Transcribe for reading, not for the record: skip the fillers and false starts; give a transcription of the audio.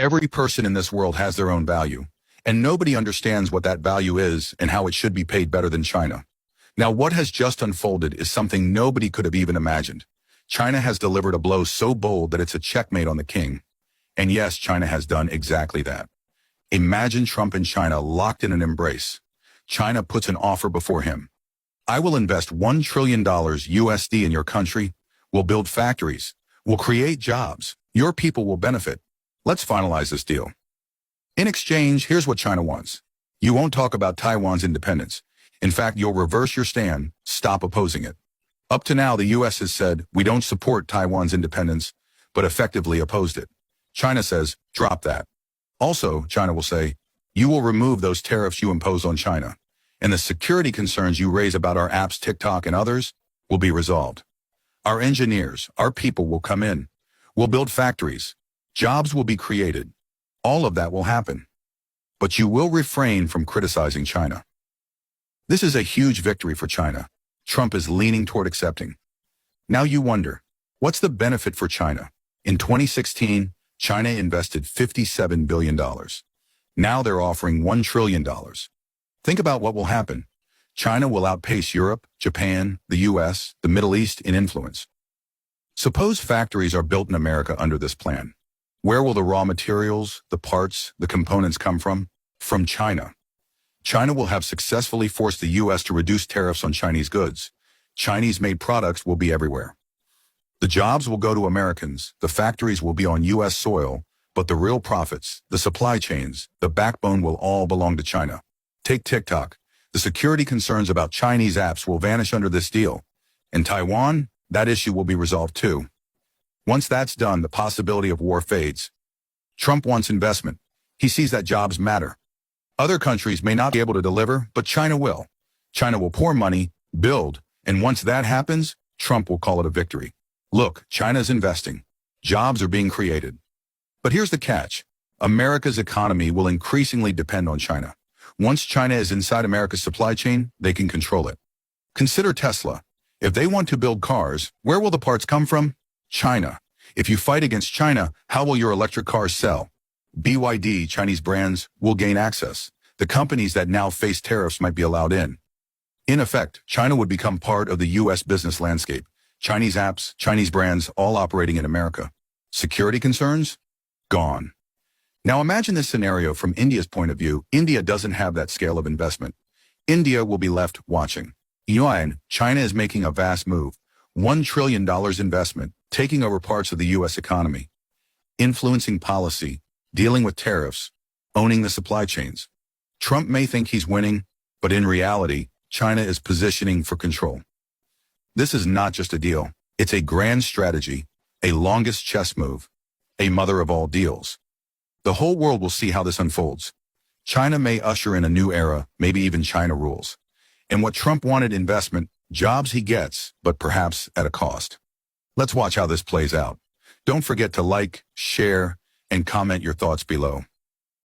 Every person in this world has their own value, and nobody understands what that value is and how it should be paid better than China. Now, what has just unfolded is something nobody could have even imagined. China has delivered a blow so bold that it's a checkmate on the king. And yes, China has done exactly that. Imagine Trump and China locked in an embrace. China puts an offer before him. I will invest $1 trillion USD in your country. We'll build factories. We'll create jobs. Your people will benefit. Let's finalize this deal. In exchange, here's what China wants. You won't talk about Taiwan's independence. In fact, you'll reverse your stand, stop opposing it. Up to now, the U.S. has said, we don't support Taiwan's independence, but effectively opposed it. China says, drop that. Also, China will say, you will remove those tariffs you impose on China, and the security concerns you raise about our apps, TikTok and others, will be resolved. Our engineers, our people will come in. We'll build factories. Jobs will be created. All of that will happen. But you will refrain from criticizing China. This is a huge victory for China. Trump is leaning toward accepting. Now you wonder, what's the benefit for China? In 2016, China invested $57 billion. Now they're offering $1 trillion. Think about what will happen. China will outpace Europe, Japan, the US, the Middle East in influence. Suppose factories are built in America under this plan. Where will the raw materials, the parts, the components come from? From China. China will have successfully forced the U.S. to reduce tariffs on Chinese goods. Chinese-made products will be everywhere. The jobs will go to Americans, the factories will be on U.S. soil, but the real profits, the supply chains, the backbone will all belong to China. Take TikTok. The security concerns about Chinese apps will vanish under this deal. In Taiwan, that issue will be resolved too. Once that's done, the possibility of war fades. Trump wants investment. He sees that jobs matter. Other countries may not be able to deliver, but China will. China will pour money, build, and once that happens, Trump will call it a victory. Look, China's investing. Jobs are being created. But here's the catch. America's economy will increasingly depend on China. Once China is inside America's supply chain, they can control it. Consider Tesla. If they want to build cars, where will the parts come from? China. If you fight against China, how will your electric cars sell? BYD, Chinese brands, will gain access. The companies that now face tariffs might be allowed in. In effect, China would become part of the U.S. business landscape. Chinese apps, Chinese brands, all operating in America. Security concerns? Gone. Now imagine this scenario from India's point of view. India doesn't have that scale of investment. India will be left watching. Yuan, China is making a vast move. $1 trillion investment, taking over parts of the U.S. economy. Influencing policy, dealing with tariffs, owning the supply chains. Trump may think he's winning, but in reality, China is positioning for control. This is not just a deal. It's a grand strategy, a longest chess move, a mother of all deals. The whole world will see how this unfolds. China may usher in a new era, maybe even China rules. And what Trump wanted, investment, jobs he gets, but perhaps at a cost. Let's watch how this plays out. Don't forget to like, share, and comment your thoughts below.